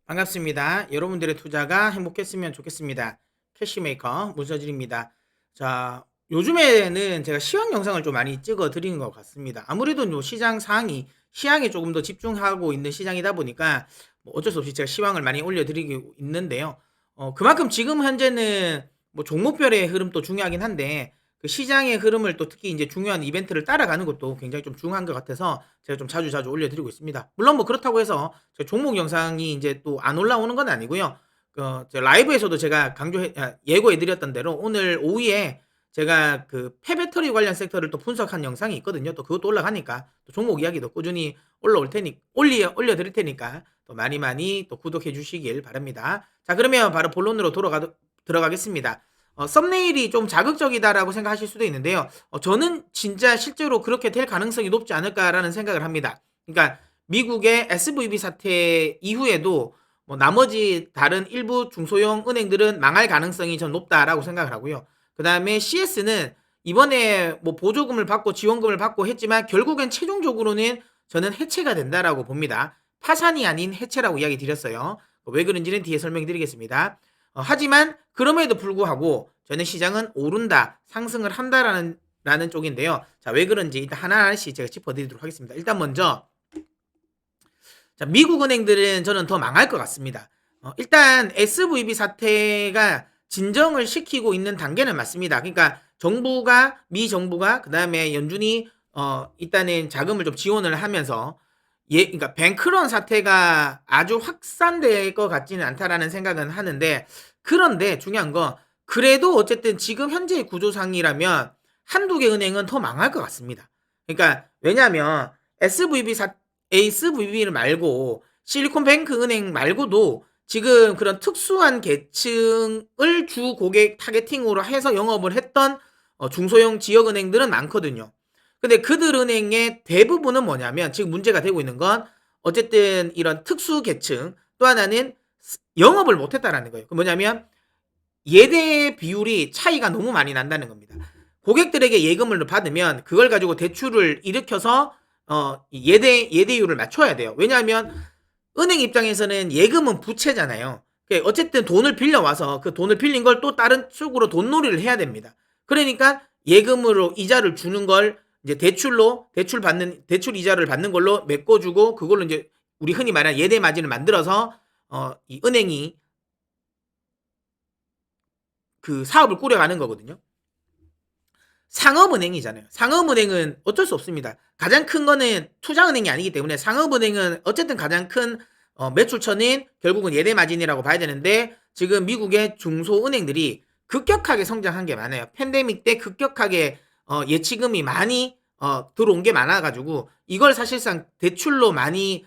반갑습니다. 여러분들의 투자가 행복했으면 좋겠습니다. 캐시메이커 문서진입니다. 자, 요즘에는 제가 시황 영상을 좀 많이 찍어 드리는 것 같습니다. 아무래도 요 시장 상황이 시황에 조금 더 집중하고 있는 시장이다 보니까 뭐 어쩔 수 없이 제가 시황을 많이 올려드리고 있는데요. 그만큼 지금 현재는 뭐 종목별의 흐름도 중요하긴 한데 그 시장의 흐름을 또 특히 이제 중요한 이벤트를 따라가는 것도 굉장히 좀 중요한 것 같아서 제가 좀 자주자주 올려드리고 있습니다. 물론 뭐 그렇다고 해서 제 종목 영상이 이제 또 안 올라오는 건 아니고요. 제 라이브에서도 제가 예고해 드렸던 대로 오늘 오후에 제가 그 폐배터리 관련 섹터를 또 분석한 영상이 있거든요. 또 그것도 올라가니까 또 종목 이야기도 꾸준히 올려 드릴 테니까 또 많이 많이 또 구독해 주시길 바랍니다. 자, 그러면 바로 본론으로 들어가겠습니다. 썸네일이 좀 자극적이다라고 생각하실 수도 있는데요. 저는 진짜 실제로 그렇게 될 가능성이 높지 않을까라는 생각을 합니다. 그러니까 미국의 SVB 사태 이후에도 뭐 나머지 다른 일부 중소형 은행들은 망할 가능성이 전 높다라고 생각을 하고요. 그다음에 CS는 이번에 뭐 보조금을 받고 지원금을 받고 했지만 결국엔 최종적으로는 저는 해체가 된다라고 봅니다. 파산이 아닌 해체라고 이야기 드렸어요. 왜 그런지는 뒤에 설명드리겠습니다. 하지만 그럼에도 불구하고 저는 시장은 오른다, 상승을 한다라는 쪽인데요. 자, 왜 그런지 일단 하나하나씩 제가 짚어드리도록 하겠습니다. 일단 먼저 자, 미국 은행들은 저는 더 망할 것 같습니다. 일단 SVB 사태가 진정을 시키고 있는 단계는 맞습니다. 그러니까 미 정부가 그다음에 연준이 일단은 자금을 좀 지원을 하면서 그러니까 뱅크런 사태가 아주 확산될 것 같지는 않다라는 생각은 하는데 그런데 중요한 건 그래도 어쨌든 지금 현재의 구조상이라면 한두 개 은행은 더 망할 것 같습니다. 그러니까 왜냐하면 SVB를 말고 실리콘뱅크 은행 말고도 지금 그런 특수한 계층을 주 고객 타겟팅으로 해서 영업을 했던 중소형 지역은행들은 많거든요. 근데 그들 은행의 대부분은 뭐냐면 지금 문제가 되고 있는 건 어쨌든 이런 특수 계층 또 하나는 영업을 못했다라는 거예요. 그 뭐냐면 예대 비율이 차이가 너무 많이 난다는 겁니다. 고객들에게 예금을 받으면 그걸 가지고 대출을 일으켜서 예대율을 맞춰야 돼요. 왜냐하면 은행 입장에서는 예금은 부채잖아요. 어쨌든 돈을 빌려와서 그 돈을 빌린 걸 또 다른 쪽으로 돈놀이를 해야 됩니다. 그러니까 예금으로 이자를 주는 걸 이제 대출 이자를 받는 걸로 메꿔주고 그걸로 이제 우리 흔히 말하는 예대 마진을 만들어서 이 은행이 그 사업을 꾸려가는 거거든요. 상업은행이잖아요. 상업은행은 어쩔 수 없습니다. 가장 큰 거는 투자은행이 아니기 때문에 상업은행은 어쨌든 가장 큰 매출처는 결국은 예대 마진이라고 봐야 되는데 지금 미국의 중소은행들이 급격하게 성장한 게 많아요. 팬데믹 때 급격하게 예치금이 많이 들어온 게 많아가지고 이걸 사실상 대출로 많이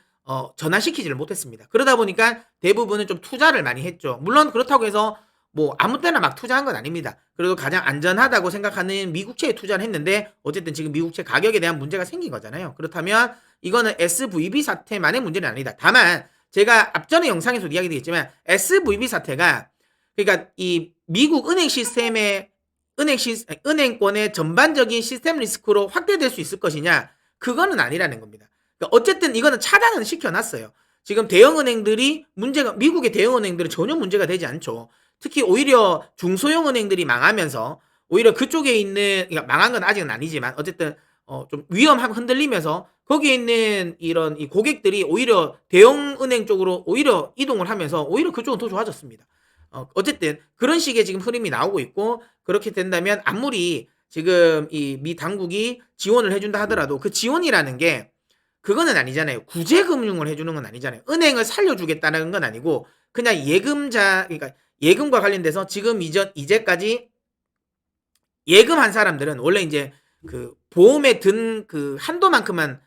전환시키지를 못했습니다. 그러다 보니까 대부분은 좀 투자를 많이 했죠. 물론 그렇다고 해서 뭐 아무 때나 막 투자한 건 아닙니다. 그래도 가장 안전하다고 생각하는 미국채에 투자를 했는데 어쨌든 지금 미국채 가격에 대한 문제가 생긴 거잖아요. 그렇다면 이거는 SVB 사태만의 문제는 아니다. 다만 제가 앞전에 영상에서 이야기드렸지만 SVB 사태가 그러니까 이 미국 은행권의 전반적인 시스템 리스크로 확대될 수 있을 것이냐 그거는 아니라는 겁니다. 그러니까 어쨌든 이거는 차단은 시켜놨어요. 지금 미국의 대형 은행들은 전혀 문제가 되지 않죠. 특히 오히려 중소형 은행들이 망하면서 오히려 그쪽에 있는 그러니까 망한 건 아직은 아니지만 어쨌든 좀 위험하고 흔들리면서 거기에 있는 이런 이 고객들이 오히려 대형 은행 쪽으로 오히려 이동을 하면서 오히려 그쪽은 더 좋아졌습니다. 어쨌든 그런 식의 지금 흐름이 나오고 있고 그렇게 된다면 아무리 지금 이 미 당국이 지원을 해준다 하더라도 그 지원이라는 게 그거는 아니잖아요. 구제금융을 해주는 건 아니잖아요. 은행을 살려주겠다는 건 아니고 그냥 그러니까 예금과 관련돼서 지금 이제까지 예금한 사람들은 원래 이제 그 보험에 든 그 한도만큼만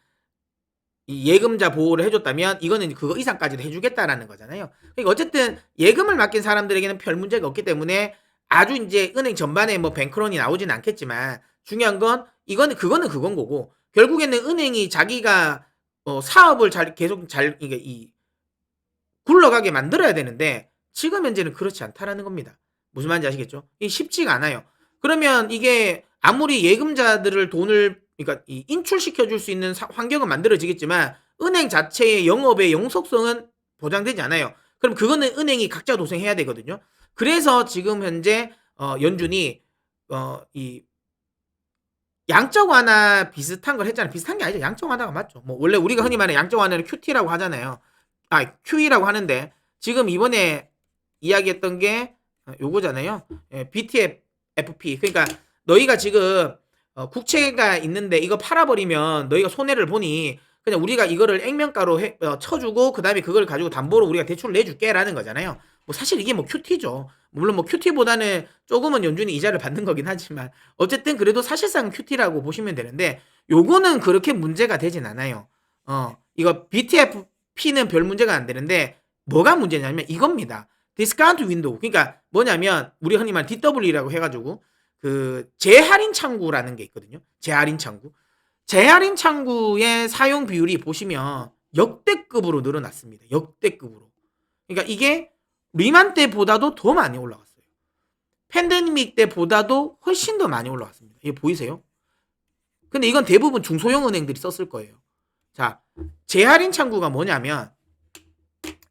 이 예금자 보호를 해줬다면 이거는 그거 이상까지도 해주겠다라는 거잖아요. 그러니까 어쨌든 예금을 맡긴 사람들에게는 별 문제가 없기 때문에 아주 이제 은행 전반에 뭐 뱅크런이 나오지는 않겠지만 중요한 건 그거는 그건 거고 결국에는 은행이 자기가 사업을 이게 굴러가게 만들어야 되는데 지금 현재는 그렇지 않다라는 겁니다. 무슨 말인지 아시겠죠? 이게 쉽지가 않아요. 그러면 이게 아무리 예금자들을 돈을 그러니까 인출시켜 줄 수 있는 환경은 만들어지겠지만 은행 자체의 영업의 영속성은 보장되지 않아요. 그럼 그거는 은행이 각자 도생해야 되거든요. 그래서 지금 현재 연준이 이 양적 완화 비슷한 걸 했잖아요. 비슷한 게 아니죠. 양적 완화가 맞죠. 뭐 원래 우리가 흔히 말하는 양적 완화는 QT라고 하잖아요. QE라고 하는데 지금 이번에 이야기했던 게 요거잖아요. 예, BTFP. 그러니까 너희가 지금 국채가 있는데 이거 팔아버리면 너희가 손해를 보니 그냥 우리가 이거를 액면가로 쳐주고 그다음에 그걸 가지고 담보로 우리가 대출을 내줄게라는 거잖아요. 뭐 사실 이게 뭐 QT죠. 물론 뭐 QT보다는 조금은 연준이 이자를 받는 거긴 하지만 어쨌든 그래도 사실상 QT라고 보시면 되는데 요거는 그렇게 문제가 되진 않아요. 이거 BTFP는 별 문제가 안 되는데 뭐가 문제냐면 이겁니다. 디스카운트 윈도우. 그러니까 뭐냐면 우리 흔히 말 DW라고 해가지고 그 재할인 창구라는 게 있거든요. 재할인 창구. 재할인 창구의 사용 비율이 보시면 역대급으로 늘어났습니다. 역대급으로. 그러니까 이게 리만 때보다도 더 많이 올라갔어요. 팬데믹 때보다도 훨씬 더 많이 올라갔습니다. 이거 보이세요? 근데 이건 대부분 중소형 은행들이 썼을 거예요. 자, 재할인 창구가 뭐냐면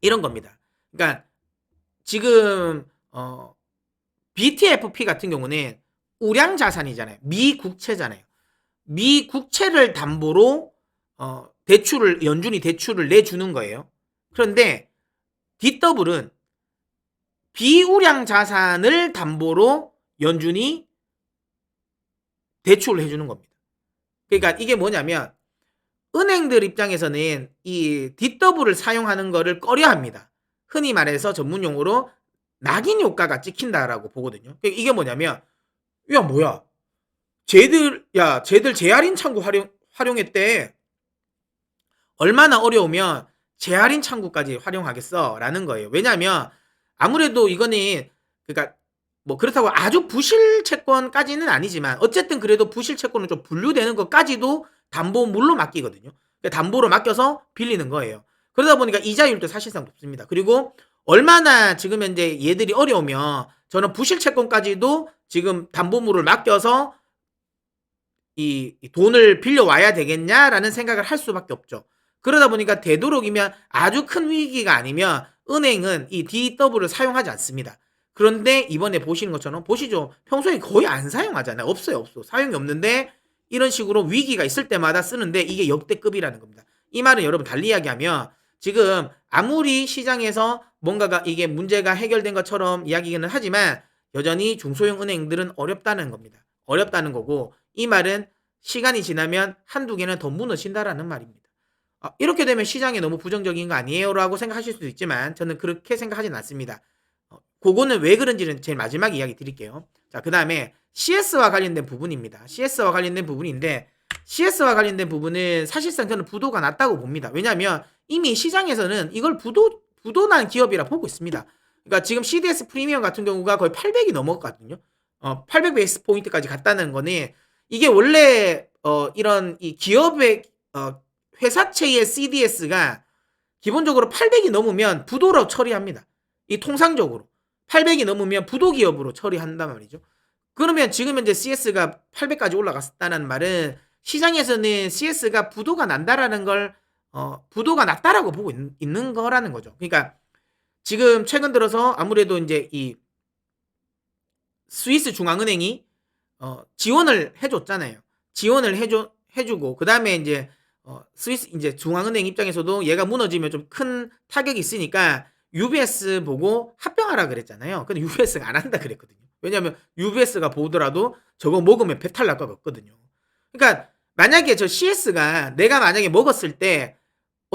이런 겁니다. 그러니까 지금 BTFP 같은 경우는 우량 자산이잖아요. 미국채잖아요. 미국채를 담보로 연준이 대출을 내주는 거예요. 그런데 DW은 비우량 자산을 담보로 연준이 대출을 해주는 겁니다. 그러니까 이게 뭐냐면 은행들 입장에서는 이 DW를 사용하는 거를 꺼려합니다. 흔히 말해서 전문용어로 낙인 효과가 찍힌다라고 보거든요. 그러니까 이게 뭐냐면 야 뭐야 쟤들 재할인 창구 활용했대. 얼마나 어려우면 재할인 창구까지 활용하겠어 라는 거예요. 왜냐하면 아무래도 이거는 그러니까 뭐 그렇다고 아주 부실 채권까지는 아니지만 어쨌든 그래도 부실 채권은 좀 분류되는 것까지도 담보물로 맡기거든요. 그러니까 담보로 맡겨서 빌리는 거예요. 그러다 보니까 이자율도 사실상 높습니다. 그리고 얼마나 지금 현재 얘들이 어려우면 저는 부실 채권까지도 지금 담보물을 맡겨서 이 돈을 빌려와야 되겠냐라는 생각을 할 수밖에 없죠. 그러다 보니까 되도록이면 아주 큰 위기가 아니면 은행은 이 DW를 사용하지 않습니다. 그런데 이번에 보시는 것처럼 보시죠. 평소에 거의 안 사용하잖아요. 없어요. 없어. 사용이 없는데 이런 식으로 위기가 있을 때마다 쓰는데 이게 역대급이라는 겁니다. 이 말은 여러분 달리 이야기하면 지금 아무리 시장에서 뭔가가 이게 문제가 해결된 것처럼 이야기는 하지만 여전히 중소형 은행들은 어렵다는 겁니다. 어렵다는 거고 이 말은 시간이 지나면 한두 개는 더 무너진다라는 말입니다. 이렇게 되면 시장에 너무 부정적인 거 아니에요? 라고 생각하실 수도 있지만 저는 그렇게 생각하진 않습니다. 그거는 왜 그런지는 제일 마지막 이야기 드릴게요. 자, 그 다음에 CS와 관련된 부분입니다. CS와 관련된 부분인데 CS와 관련된 부분은 사실상 저는 부도가 났다고 봅니다. 왜냐하면 이미 시장에서는 이걸 부도난 기업이라 보고 있습니다. 그러니까 지금 CDS 프리미엄 같은 경우가 거의 800이 넘었거든요. 800 베이스 포인트까지 갔다는 거는 이게 원래 이런 이 기업의 회사채의 CDS가 기본적으로 800이 넘으면 부도로 처리합니다. 이 통상적으로 800이 넘으면 부도 기업으로 처리한단 말이죠. 그러면 지금 현재 CS가 800까지 올라갔다는 말은 시장에서는 CS가 부도가 난다라는 걸 부도가 났다라고 보고 있는 거라는 거죠. 그러니까 지금 최근 들어서 아무래도 이제 이 스위스 중앙은행이 지원을 해줬잖아요. 지원을 해주고 그 다음에 이제 스위스 이제 중앙은행 입장에서도 얘가 무너지면 좀 큰 타격이 있으니까 UBS 보고 합병하라 그랬잖아요. 근데 UBS가 안 한다 그랬거든요. 왜냐하면 UBS가 보더라도 저거 먹으면 배탈 날 것 같거든요. 그러니까 만약에 저 CS가 내가 만약에 먹었을 때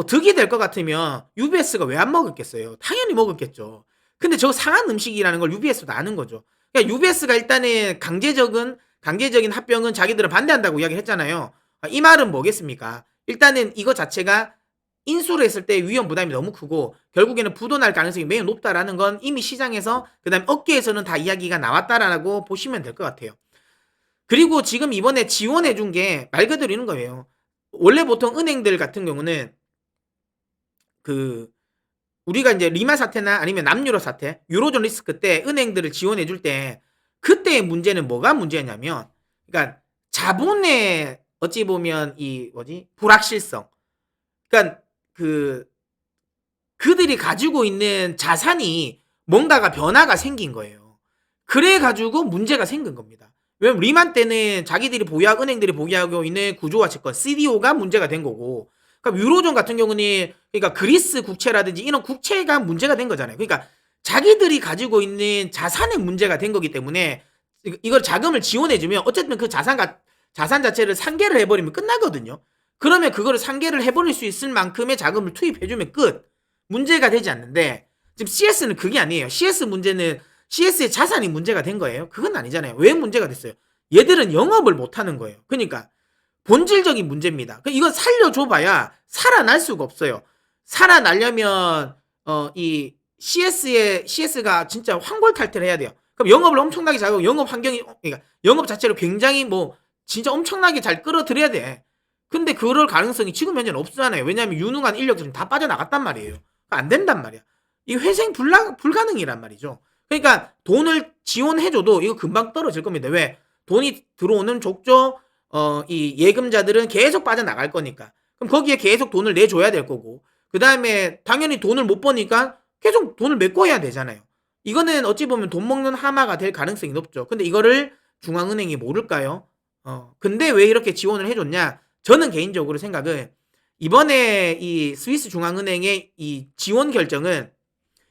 득이 될 것 같으면 UBS가 왜 안 먹었겠어요? 당연히 먹었겠죠. 근데 저 상한 음식이라는 걸 UBS도 아는 거죠. 그러니까 UBS가 일단은 강제적인 합병은 자기들은 반대한다고 이야기를 했잖아요. 이 말은 뭐겠습니까? 일단은 이거 자체가 인수를 했을 때 위험 부담이 너무 크고 결국에는 부도날 가능성이 매우 높다라는 건 이미 시장에서 그다음에 업계에서는 다 이야기가 나왔다라고 보시면 될 것 같아요. 그리고 지금 이번에 지원해 준 게 말 그대로 이런 거예요. 원래 보통 은행들 같은 경우는 그 우리가 이제 리마 사태나 아니면 남유로 사태, 유로존 리스크 때 은행들을 지원해 줄 때 그때의 문제는 뭐가 문제냐면 그러니까 자본의 어찌 보면 이 불확실성. 그러니까 그 그들이 가지고 있는 자산이 뭔가가 변화가 생긴 거예요. 그래 가지고 문제가 생긴 겁니다. 왜냐면 리만 때는 자기들이 보유하고 은행들이 보유하고 있는 구조화 채권 CDO가 문제가 된 거고, 그러니까 유로존 같은 경우는 그러니까 그리스 국채라든지 이런 국채가 문제가 된 거잖아요. 그러니까 자기들이 가지고 있는 자산의 문제가 된 거기 때문에 이걸 자금을 지원해 주면 어쨌든 그 자산 자체를 상계를 해버리면 끝나거든요. 그러면 그거를 상계를 해버릴 수 있을 만큼의 자금을 투입해주면 끝. 문제가 되지 않는데 지금 CS는 그게 아니에요. CS 문제는 CS의 자산이 문제가 된 거예요. 그건 아니잖아요. 왜 문제가 됐어요? 얘들은 영업을 못하는 거예요. 그러니까 본질적인 문제입니다. 이건 살려줘봐야 살아날 수가 없어요. 살아나려면 이 CS가 진짜 환골탈태를 해야 돼요. 그럼 영업을 엄청나게 잘하고 영업 환경이 그러니까 영업 자체를 굉장히 뭐 진짜 엄청나게 잘 끌어들여야 돼. 근데 그럴 가능성이 지금 현재는 없잖아요. 왜냐하면 유능한 인력들은 다 빠져나갔단 말이에요. 안 된단 말이야. 이 회생 불가능이란 말이죠. 그러니까 돈을 지원해줘도 이거 금방 떨어질 겁니다. 왜? 돈이 들어오는 족족 이 예금자들은 계속 빠져나갈 거니까. 그럼 거기에 계속 돈을 내줘야 될 거고, 그 다음에 당연히 돈을 못 버니까 계속 돈을 메꿔야 되잖아요. 이거는 어찌 보면 돈 먹는 하마가 될 가능성이 높죠. 근데 이거를 중앙은행이 모를까요? 근데 왜 이렇게 지원을 해줬냐? 저는 개인적으로 생각은 이번에 이 스위스 중앙은행의 이 지원 결정은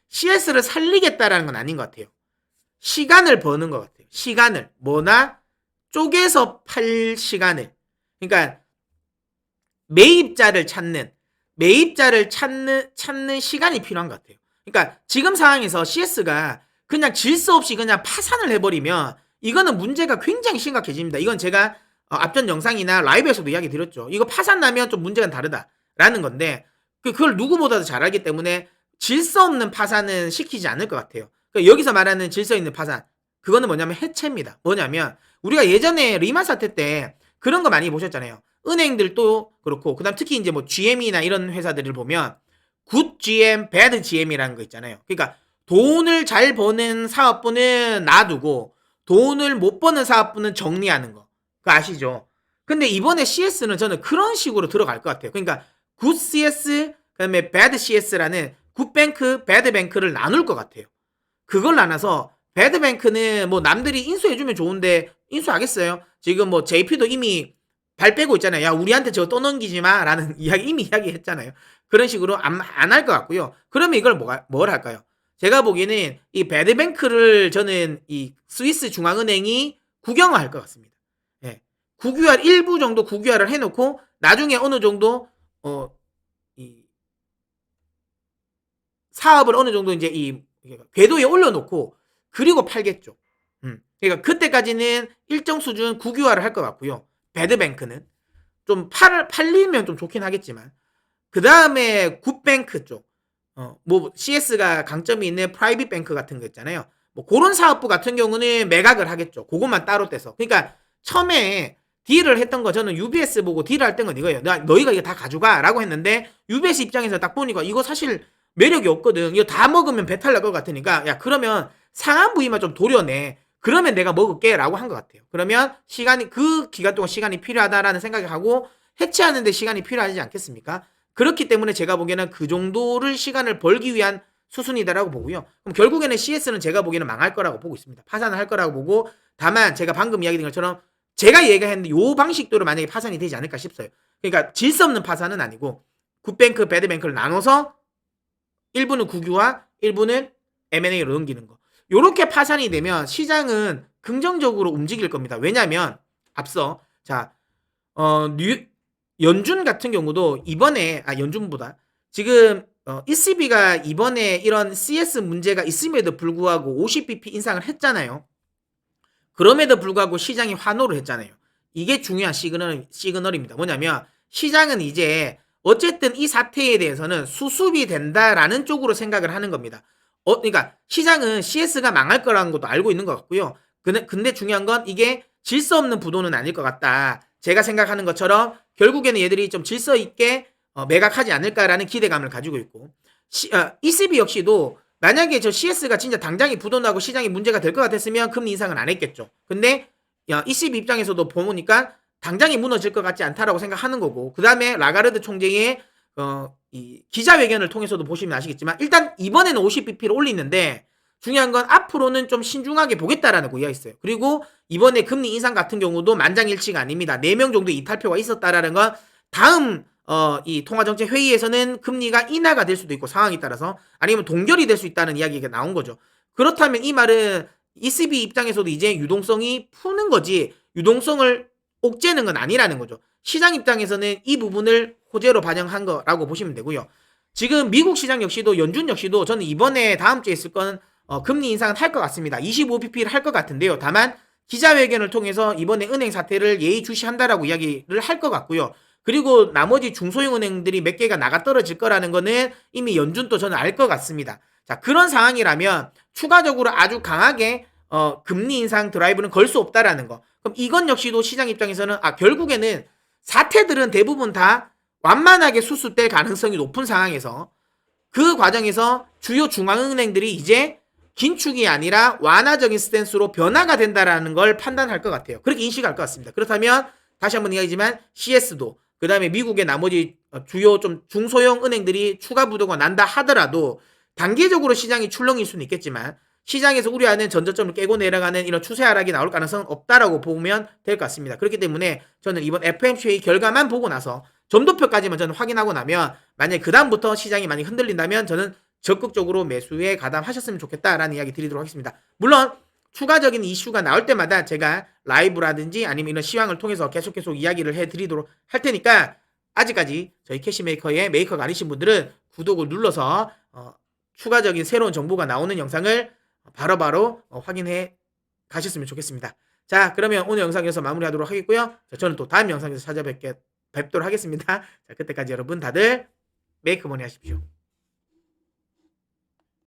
CS를 살리겠다라는 건 아닌 것 같아요. 시간을 버는 것 같아요. 시간을. 뭐나 쪼개서 팔 시간을. 그러니까 매입자를 찾는 시간이 필요한 것 같아요. 그러니까 지금 상황에서 CS가 그냥 질서 없이 그냥 파산을 해버리면 이거는 문제가 굉장히 심각해집니다. 이건 제가 앞전 영상이나 라이브에서도 이야기 드렸죠. 이거 파산 나면 좀 문제가 다르다라는 건데 그걸 누구보다도 잘 알기 때문에 질서 없는 파산은 시키지 않을 것 같아요. 그러니까 여기서 말하는 질서 있는 파산, 그거는 뭐냐면 해체입니다. 뭐냐면 우리가 예전에 리만 사태 때 그런 거 많이 보셨잖아요. 은행들도 그렇고 그다음 특히 이제 뭐 GM이나 이런 회사들을 보면 굿 GM, 배드 GM이라는 거 있잖아요. 그러니까 돈을 잘 버는 사업부는 놔두고 돈을 못 버는 사업부는 정리하는 거. 그거 아시죠? 근데 이번에 CS는 저는 그런 식으로 들어갈 것 같아요. 그러니까 굿 CS, 그다음에 배드 CS라는 굿뱅크, 배드뱅크를 나눌 것 같아요. 그걸 나눠서 배드뱅크는 뭐 남들이 인수해주면 좋은데 인수하겠어요? 지금 뭐 JP도 이미 발 빼고 있잖아요. 야, 우리한테 저거 떠넘기지 마 라는 이미 이야기했잖아요. 그런 식으로 안 할 것 같고요. 그러면 이걸 뭘 할까요? 제가 보기에는 이 배드뱅크를 저는 이 스위스 중앙은행이 국영화할 것 같습니다. 예. 국유화 일부 정도 국유화를 해놓고 나중에 어느 정도 이 사업을 어느 정도 이제 이 궤도에 올려놓고 그리고 팔겠죠. 그러니까 그때까지는 일정 수준 국유화를 할 것 같고요. 배드뱅크는 좀 팔리면 좀 좋긴 하겠지만 그 다음에 굿뱅크 쪽, 뭐 CS가 강점이 있는 프라이빗 뱅크 같은 거 있잖아요. 뭐 그런 사업부 같은 경우는 매각을 하겠죠. 그것만 따로 떼서. 그러니까 처음에 딜을 했던 거 저는 UBS 보고 딜할 땐 건 이거예요. 너희가 이거 다 가져가라고 했는데 UBS 입장에서 딱 보니까 이거 사실 매력이 없거든. 이거 다 먹으면 배탈 날 것 같으니까 야 그러면 상한 부위만 좀 도려내. 그러면 내가 먹을게 라고 한 것 같아요. 그러면 그 기간 동안 시간이 필요하다라는 생각을 하고 해체하는데 시간이 필요하지 않겠습니까? 그렇기 때문에 제가 보기에는 그 정도를 시간을 벌기 위한 수순이다라고 보고요. 그럼 결국에는 CS는 제가 보기에는 망할 거라고 보고 있습니다. 파산을 할 거라고 보고, 다만 제가 방금 이야기드린 것처럼 제가 얘기했는데 요 방식대로 만약에 파산이 되지 않을까 싶어요. 그러니까 질서 없는 파산은 아니고 굿뱅크, 배드뱅크를 나눠서 일부는 국유화, 일부는 M&A로 넘기는 거. 요렇게 파산이 되면 시장은 긍정적으로 움직일 겁니다. 왜냐하면 앞서 연준 같은 경우도 이번에 연준보다 지금 ECB가 이번에 이런 CS 문제가 있음에도 불구하고 50bp 인상을 했잖아요. 그럼에도 불구하고 시장이 환호를 했잖아요. 이게 중요한 시그널입니다. 뭐냐면 시장은 이제 어쨌든 이 사태에 대해서는 수습이 된다라는 쪽으로 생각을 하는 겁니다. 그러니까 시장은 CS가 망할 거라는 것도 알고 있는 것 같고요. 근데 중요한 건 이게 질서 없는 부도는 아닐 것 같다. 제가 생각하는 것처럼 결국에는 얘들이 좀 질서 있게 매각하지 않을까라는 기대감을 가지고 있고, ECB 역시도 만약에 저 CS가 진짜 당장이 부도나고 시장이 문제가 될 것 같았으면 금리 인상은 안 했겠죠. 근데 ECB 입장에서도 보니까 당장이 무너질 것 같지 않다라고 생각하는 거고, 그 다음에 라가르드 총재의 이 기자회견을 통해서도 보시면 아시겠지만 일단 이번에는 50bp를 올리는데 중요한 건 앞으로는 좀 신중하게 보겠다라는 거 이야기했어요. 그리고 이번에 금리 인상 같은 경우도 만장일치가 아닙니다. 4명 정도 이탈표가 있었다라는 건 다음 이 통화정책회의에서는 금리가 인하가 될 수도 있고 상황에 따라서 아니면 동결이 될 수 있다는 이야기가 나온 거죠. 그렇다면 이 말은 ECB 입장에서도 이제 유동성이 푸는 거지 유동성을 옥죄는 건 아니라는 거죠. 시장 입장에서는 이 부분을 호재로 반영한 거라고 보시면 되고요. 지금 미국 시장 역시도 연준 역시도 저는 이번에 다음 주에 있을 건 금리 인상은 할 것 같습니다. 25bp를 할 것 같은데요. 다만 기자회견을 통해서 이번에 은행 사태를 예의주시한다라고 이야기를 할 것 같고요. 그리고 나머지 중소형 은행들이 몇 개가 나가 떨어질 거라는 거는 이미 연준도 저는 알 것 같습니다. 자, 그런 상황이라면 추가적으로 아주 강하게 금리 인상 드라이브는 걸 수 없다라는 거. 그럼 이건 역시도 시장 입장에서는 결국에는 사태들은 대부분 다 완만하게 수습될 가능성이 높은 상황에서 그 과정에서 주요 중앙은행들이 이제 긴축이 아니라 완화적인 스탠스로 변화가 된다라는 걸 판단할 것 같아요. 그렇게 인식할 것 같습니다. 그렇다면 다시 한번 이야기지만 CS도 그 다음에 미국의 나머지 주요 좀 중소형 은행들이 추가 부도가 난다 하더라도 단계적으로 시장이 출렁일 수는 있겠지만 시장에서 우려하는 전저점을 깨고 내려가는 이런 추세 하락이 나올 가능성은 없다라고 보면 될 것 같습니다. 그렇기 때문에 저는 이번 FOMC 회의 결과만 보고 나서 점도표까지만 저는 확인하고 나면 만약에 그 다음부터 시장이 많이 흔들린다면 저는 적극적으로 매수에 가담하셨으면 좋겠다라는 이야기 드리도록 하겠습니다. 물론 추가적인 이슈가 나올 때마다 제가 라이브라든지 아니면 이런 시황을 통해서 계속 이야기를 해드리도록 할 테니까 아직까지 저희 캐시메이커의 메이커가 아니신 분들은 구독을 눌러서 추가적인 새로운 정보가 나오는 영상을 바로바로 확인해 가셨으면 좋겠습니다. 자, 그러면 오늘 영상에서 마무리하도록 하겠고요. 저는 또 다음 영상에서 찾아뵙도록 하겠습니다. 자, 그때까지 여러분 다들 메이크머니 하십시오.